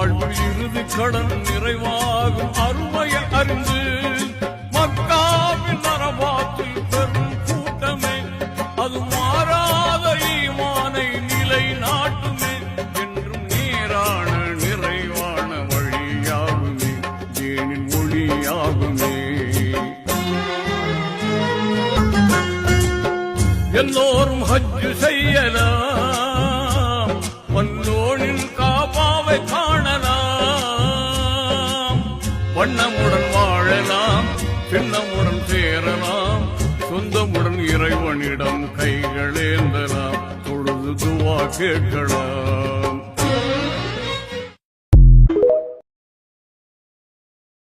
வாழ்வில் இறுதி கடன் நிறைவாகும் அருமையை அறிந்து மக்காவின் அரபாத்தில் பெரும் கூட்டமே அது மாறாத ஈமானை நிலை நாட்டுமே என்றும் நேரான நிறைவான வழியாகுமே ஏனின் மொழியாகுமே. எல்லோரும் ஹஜ் செய்யலாம் வல்லோனின் காபாவை காணலாம் வண்ணமுடன் வாழலாம் சின்னமுடன் சேரலாம் சொந்தமுடன் இறைவனிடம் கைகளேந்தலாம் தொழுது துவா கேட்கலாம்.